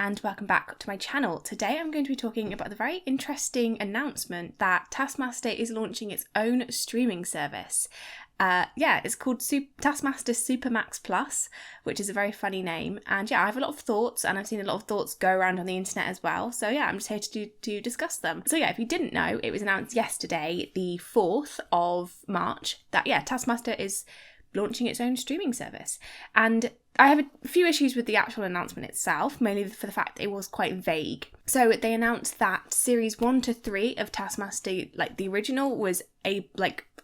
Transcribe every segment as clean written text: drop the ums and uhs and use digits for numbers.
and welcome back to my channel. Today I'm going to be talking about the very interesting announcement that Taskmaster is launching its own streaming service. It's called Taskmaster Super Max Plus, which is a very funny name. And I have a lot of thoughts, and I've seen a lot of thoughts go around on the internet as well. So I'm just here to discuss them. So if you didn't know, it was announced yesterday, the 4th of March, that Taskmaster is launching its own streaming service. And I have a few issues with the actual announcement itself, mainly for the fact it was quite vague. So they announced that series 1 to 3 of Taskmaster, like the original, was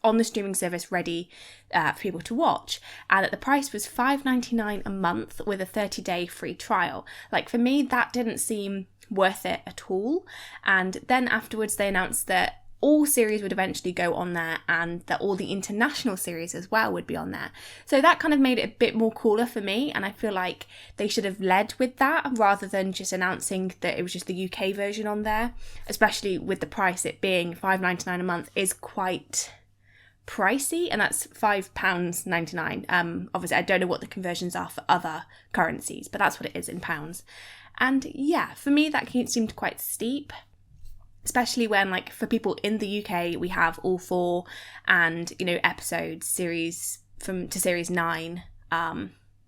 on the streaming service ready for people to watch, and that the price was $5.99 a month with a 30-day free trial. For me, that didn't seem worth it at all. And then afterwards they announced that all series would eventually go on there, and that all the international series as well would be on there. So that kind of made it a bit more cooler for me, and I feel like they should have led with that rather than just announcing that it was just the UK version on there, especially with the price, it being $5.99 a month is quite pricey, and that's £5.99. Obviously I don't know what the conversions are for other currencies, but that's what it is in pounds. And for me that seemed quite steep, especially when for people in the UK we have all 4 and episodes series to series 9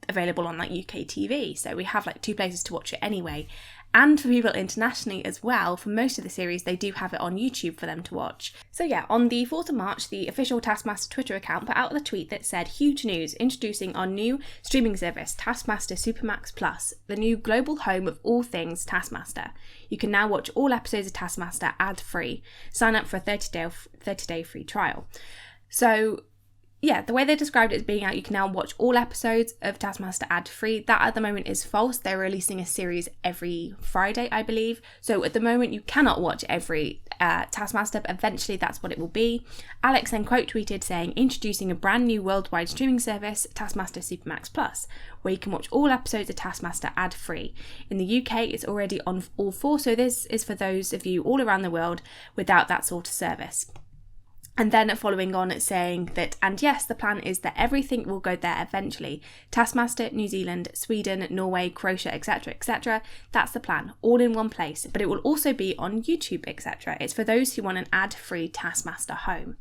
available on UKTV, so we have 2 places to watch it anyway. And for people internationally as well, for most of the series, they do have it on YouTube for them to watch. So on the 4th of March, the official Taskmaster Twitter account put out a tweet that said, "Huge news, introducing our new streaming service, Taskmaster Super Max Plus, the new global home of all things Taskmaster. You can now watch all episodes of Taskmaster ad-free. Sign up for a 30-day free trial." So the way they described it as being out, you can now watch all episodes of Taskmaster ad-free. That at the moment is false. They're releasing a series every Friday, I believe. So at the moment you cannot watch every Taskmaster, but eventually that's what it will be. Alex then quote tweeted saying, "Introducing a brand new worldwide streaming service, Taskmaster Super Max Plus, where you can watch all episodes of Taskmaster ad-free. In the UK, it's already on all 4, so this is for those of you all around the world without that sort of service." And then following on, it's saying that, "And yes, the plan is that everything will go there eventually. Taskmaster, New Zealand, Sweden, Norway, Croatia, etc, etc. That's the plan, all in one place. But it will also be on YouTube, etc. It's for those who want an ad-free Taskmaster home."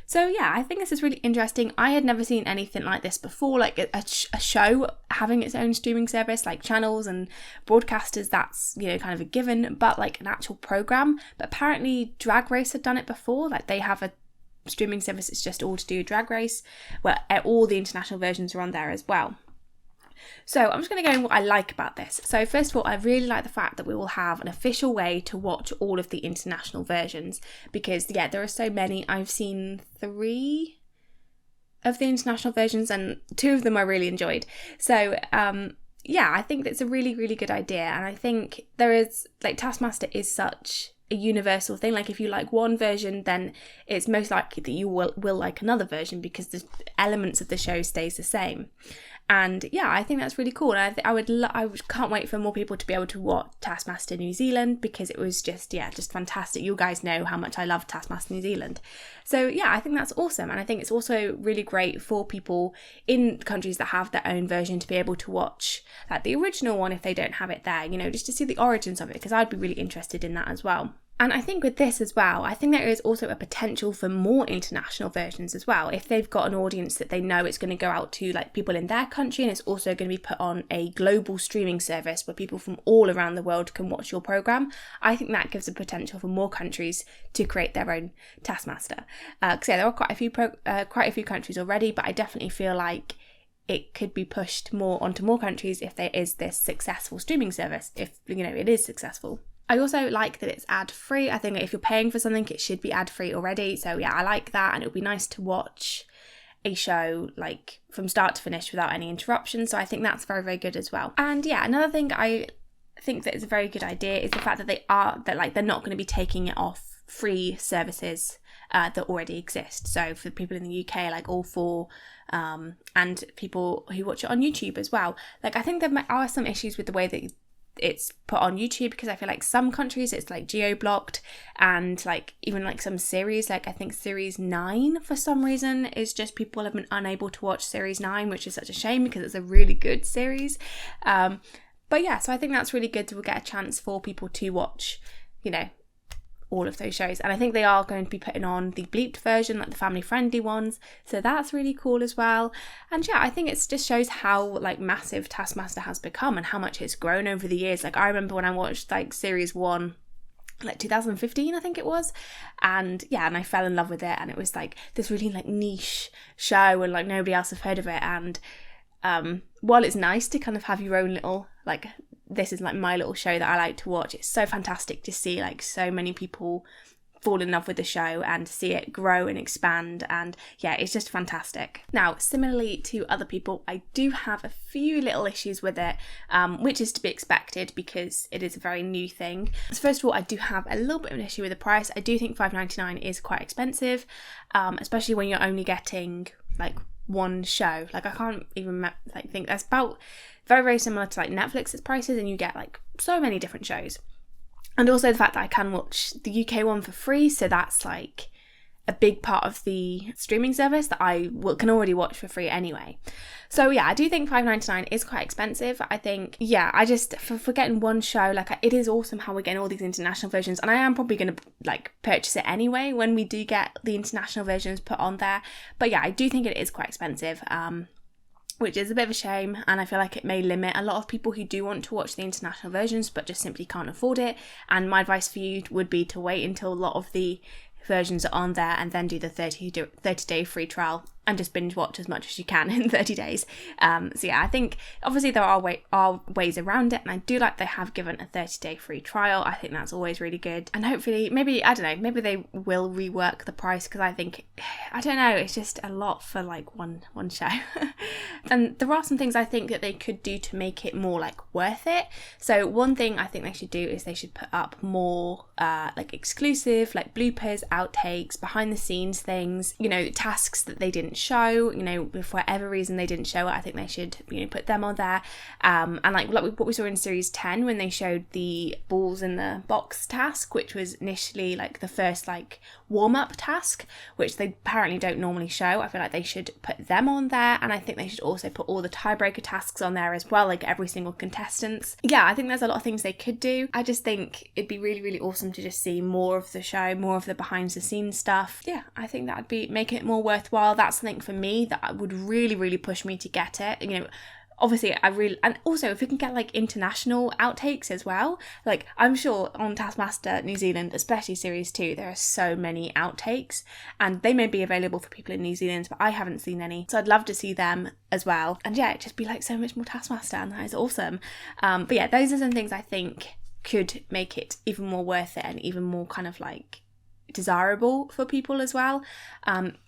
So I think this is really interesting. I had never seen anything like this before, a show having its own streaming service, channels and broadcasters, that's, kind of a given, but an actual programme. But apparently Drag Race had done it before, they have a streaming service, it's just all to do with Drag Race, where all the international versions are on there as well. So I'm just going to go in what I like about this. So first of all, I really like the fact that we will have an official way to watch all of the international versions, because there are so many. I've seen 3 of the international versions and 2 of them I really enjoyed. So I think that's a really, really good idea. And I think there is, Taskmaster is such a universal thing. If you like one version, then it's most likely that you will like another version, because the elements of the show stays the same. And I think that's really cool. And I can't wait for more people to be able to watch Taskmaster New Zealand, because it was just fantastic. You guys know how much I love Taskmaster New Zealand. So I think that's awesome. And I think it's also really great for people in countries that have their own version to be able to watch the original one if they don't have it there, just to see the origins of it, because I'd be really interested in that as well. And I think with this as well, I think there is also a potential for more international versions as well. If they've got an audience that they know it's going to go out to people in their country, and it's also going to be put on a global streaming service where people from all around the world can watch your programme, I think that gives a potential for more countries to create their own Taskmaster. Because there are quite a few countries already, but I definitely feel like it could be pushed more onto more countries if there is this successful streaming service, if it is successful. I also like that it's ad-free. I think that if you're paying for something, it should be ad-free already. So I like that, and it would be nice to watch a show from start to finish without any interruptions. So I think that's very, very good as well. And another thing I think that is a very good idea is the fact that they're not going to be taking it off free services that already exist. So for people in the UK, all 4, and people who watch it on YouTube as well. I think there are some issues with the way that it's put on YouTube, because I feel some countries it's geo-blocked, and even some series, I think series 9 for some reason is just people have been unable to watch series 9, which is such a shame because it's a really good series. But yeah, so I think that's really good to get a chance for people to watch, you know, all of those shows. And I think they are going to be putting on the bleeped version, like the family friendly ones, so that's really cool as well. And yeah, I think it just shows how like massive Taskmaster has become and how much it's grown over the years. Like I remember when I watched like series 1 like 2015 I think it was, and yeah, and I fell in love with it, and it was like this really like niche show and like nobody else have heard of it. And while it's nice to kind of have your own little, like, this is like my little show that I like to watch, it's so fantastic to see like so many people fall in love with the show and see it grow and expand, and yeah, it's just fantastic. Now, similarly to other people, I do have a few little issues with it, which is to be expected because it is a very new thing. So first of all, I do have a little bit of an issue with the price. I do think $5.99 is quite expensive, especially when you're only getting like one show. Like I can't even like think that's about very, very similar to like Netflix's prices, and you get like so many different shows. And also the fact that I can watch the UK one for free, so that's like a big part of the streaming service that I can already watch for free anyway. So yeah, I do think $5.99 is quite expensive. I think, yeah, I just, for getting one show, like it is awesome how we're getting all these international versions, and I am probably going to like purchase it anyway when we do get the international versions put on there. But yeah, I do think it is quite expensive, which is a bit of a shame, and I feel like it may limit a lot of people who do want to watch the international versions but just simply can't afford it. And my advice for you would be to wait until a lot of the versions are on there and then do the 30-day free trial and just binge watch as much as you can in 30 days. So yeah, I think obviously there are ways around it, and I do like they have given a 30-day free trial. I think that's always really good, and hopefully maybe they will rework the price, because I think, I don't know, it's just a lot for like one show. And there are some things I think that they could do to make it more like worth it. So one thing I think they should do is they should put up more like exclusive like bloopers, outtakes, behind the scenes things, you know, tasks that they didn't show, you know, if for whatever reason they didn't show it, I think they should, you know, put them on there. And like what we saw in series 10 when they showed the balls in the box task, which was initially like the first like warm-up task, which they apparently don't normally show. I feel like they should put them on there, and I think they should also put all the tiebreaker tasks on there as well, like every single contestants. Yeah, I think there's a lot of things they could do. I just think it'd be really, really awesome to just see more of the show, more of the behind the scenes stuff. Yeah, I think that would make it more worthwhile. That's something for me that would really, really push me to get it. You know, obviously and also if we can get like international outtakes as well, like I'm sure on Taskmaster New Zealand, especially series 2, there are so many outtakes, and they may be available for people in New Zealand, but I haven't seen any, so I'd love to see them as well. And yeah, it'd just be like so much more Taskmaster, and that is awesome. But yeah, those are some things I think could make it even more worth it and even more kind of like desirable for people as well.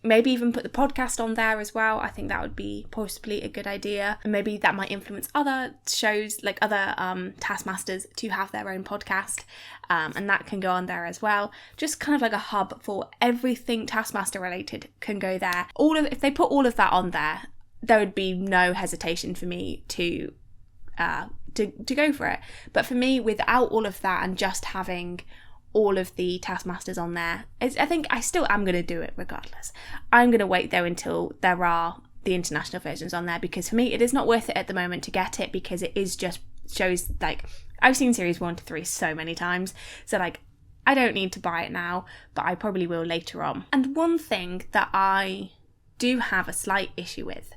Maybe even put the podcast on there as well. I think that would be possibly a good idea, and maybe that might influence other shows, like other Taskmasters, to have their own podcast, and that can go on there as well. Just kind of like a hub for everything Taskmaster related can go there. If they put all of that on there, there would be no hesitation for me to go for it. But for me, without all of that and just having all of the Taskmasters on there, I think I still am going to do it regardless. I'm going to wait though until there are the international versions on there, because for me it is not worth it at the moment to get it, because it is just shows like I've seen series 1 to 3 so many times, so like I don't need to buy it now, but I probably will later on. And one thing that I do have a slight issue with,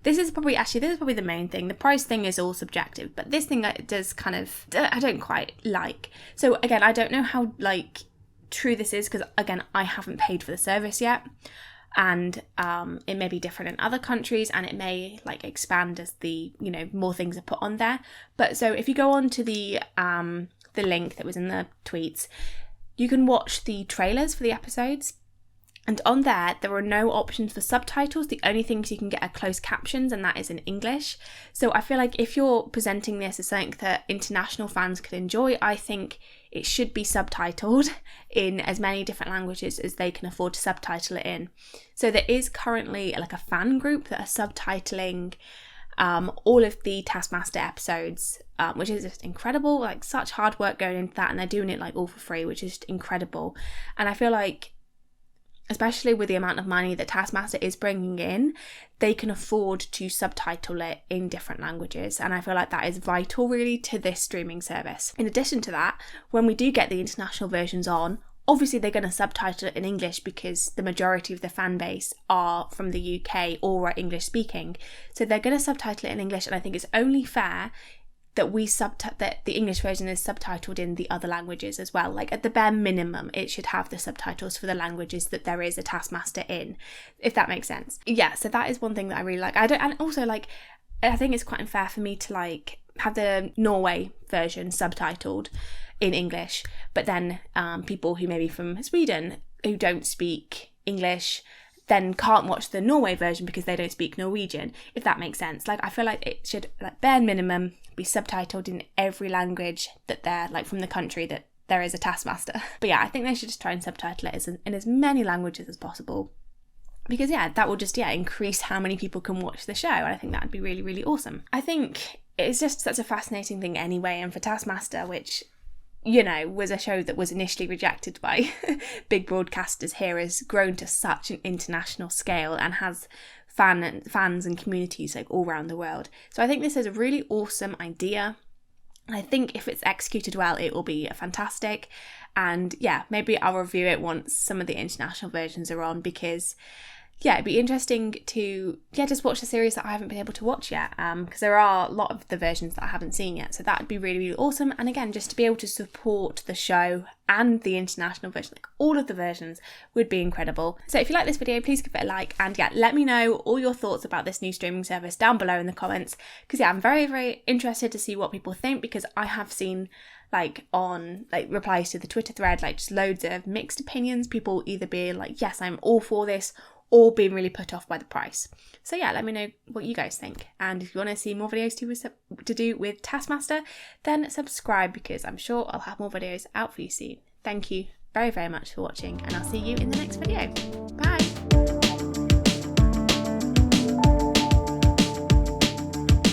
this is probably the main thing. The price thing is all subjective, but this thing does kind of, I don't quite like. So again, I don't know how like true this is, because again, I haven't paid for the service yet, and it may be different in other countries, and it may like expand as the, you know, more things are put on there. But so if you go on to the link that was in the tweets, you can watch the trailers for the episodes. And on there are no options for subtitles. The only things you can get are closed captions, and that is in English. So I feel like if you're presenting this as something that international fans could enjoy, I think it should be subtitled in as many different languages as they can afford to subtitle it in. So there is currently like a fan group that are subtitling all of the Taskmaster episodes, which is just incredible. Like such hard work going into that, and they're doing it like all for free, which is just incredible. And I feel like especially with the amount of money that Taskmaster is bringing in, they can afford to subtitle it in different languages. And I feel like that is vital really to this streaming service. In addition to that, when we do get the international versions on, obviously they're going to subtitle it in English because the majority of the fan base are from the UK or are English speaking. So they're going to subtitle it in English, and I think it's only fair that that the English version is subtitled in the other languages as well. Like at the bare minimum, it should have the subtitles for the languages that there is a Taskmaster in, if that makes sense. Yeah, so that is one thing that I really like. And also like, I think it's quite unfair for me to like have the Norway version subtitled in English, but then people who may be from Sweden who don't speak English then can't watch the Norway version because they don't speak Norwegian, if that makes sense. Like, I feel like it should, like, bare minimum, be subtitled in every language that they're, like, from the country that there is a Taskmaster. But yeah, I think they should just try and subtitle it in as many languages as possible. Because, yeah, that will just, increase how many people can watch the show. And I think that would be really, really awesome. I think it's just such a fascinating thing anyway. And for Taskmaster, which, you know, was a show that was initially rejected by big broadcasters here, has grown to such an international scale and has fans and communities like all around the world. So I think this is a really awesome idea. And I think if it's executed well, it will be fantastic. And yeah, maybe I'll review it once some of the international versions are on, because yeah, it'd be interesting to just watch the series that I haven't been able to watch yet, because there are a lot of the versions that I haven't seen yet, so that would be really, really awesome. And again, just to be able to support the show and the international version, like all of the versions, would be incredible. So if you like this video, please give it a like, and yeah, let me know all your thoughts about this new streaming service down below in the comments, because yeah, I'm very, very interested to see what people think, because I have seen like on like replies to the Twitter thread, like just loads of mixed opinions, people either being like, yes, I'm all for this, or being really put off by the price. So yeah, let me know what you guys think. And if you want to see more videos to do with Taskmaster, then subscribe, because I'm sure I'll have more videos out for you soon. Thank you very, very much for watching, and I'll see you in the next video. Bye!